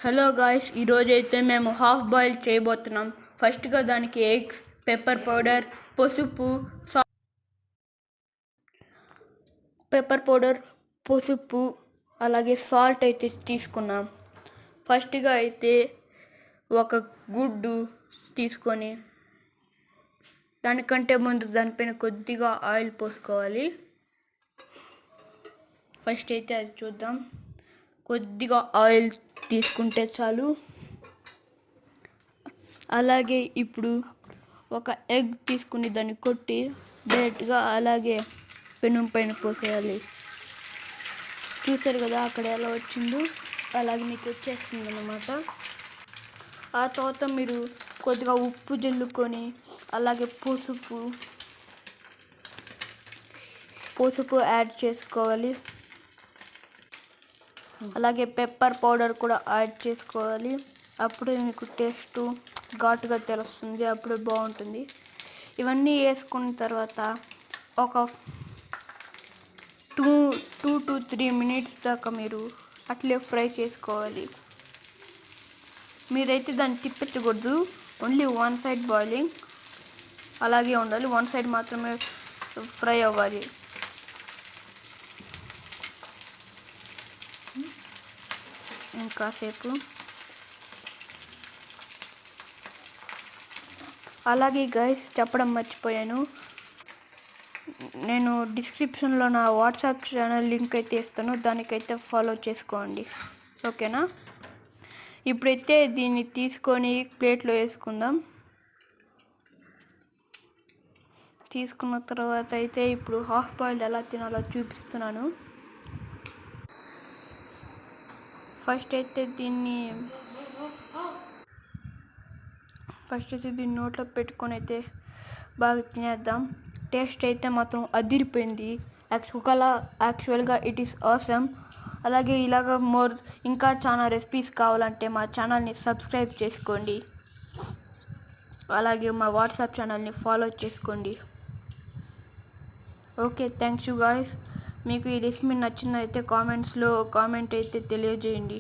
Hello guys, ఈరోజైతే మేము half boil చేయబోతున్నాం. ఫస్ట్గా దానికి ఎగ్స్, పెప్పర్ పౌడర్, పసుపు అలాగే సాల్ట్ అయితే తీసుకున్నాం. ఫస్ట్గా అయితే ఒక గుడ్డు తీసుకొని దానికంటే ముందు దానిపైన కొద్దిగా ఆయిల్ పోసుకోవాలి. ఫస్ట్ అయితే అది చూద్దాం. కొద్దిగా ఆయిల్ తీసుకుంటే చాలు. అలాగే ఇప్పుడు ఒక ఎగ్ తీసుకుని దాన్ని కొట్టి డైరెక్ట్గా అలాగే పెనం పైన పోసేయాలి. చూసారు కదా అక్కడ ఎలా వచ్చిందో అలాగే మీకు వచ్చేస్తుంది అన్నమాట. ఆ తర్వాత మీరు కొద్దిగా ఉప్పు జల్లుకొని అలాగే పసుపు యాడ్ చేసుకోవాలి. అలాగే పెప్పర్ పౌడర్ కూడా యాడ్ చేసుకోవాలి. అప్పుడే మీకు టేస్ట్ ఘాటుగా తెలుస్తుంది, అప్పుడు బాగుంటుంది. ఇవన్నీ వేసుకున్న తర్వాత ఒక 2 to 3 minutes దాకా మీరు అట్లే ఫ్రై చేసుకోవాలి. మీరైతే దాన్ని తిప్పించకూడదు, ఓన్లీ వన్ సైడ్ బాయిలింగ్ అలాగే ఉండాలి. వన్ సైడ్ మాత్రమే ఫ్రై అవ్వాలి. ఇంకాసేపు అలాగే గైస్ చెప్పడం మర్చిపోయాను, నేను డిస్క్రిప్షన్లో నా వాట్సాప్ ఛానల్ లింక్ అయితే ఇస్తాను, దానికైతే ఫాలో చేసుకోండి, ఓకేనా? ఇప్పుడైతే దీన్ని తీసుకొని ప్లేట్లో వేసుకుందాం. తీసుకున్న తర్వాత అయితే ఇప్పుడు హాఫ్ బాయిల్డ్ ఎలా తినాలో చూపిస్తున్నాను. ఫస్ట్ అయితే దీన్ని నోట్లో పెట్టుకొని అయితే బాగా తినేద్దాం. టేస్ట్ అయితే మాత్రం అదిరిపోయింది. యాక్చువల్గా ఇట్ ఈస్ ఆసమ్. అలాగే ఇలాగ ఇంకా చాలా రెసిపీస్ కావాలంటే మా ఛానల్ని సబ్స్క్రైబ్ చేసుకోండి. అలాగే మా వాట్సాప్ ఛానల్ని ఫాలో చేసుకోండి. Okay, thanks you guys. మీకు ఈ రెసిపీ నచ్చిందైతే కామెంట్స్లో కామెంట్ అయితే తెలియజేయండి.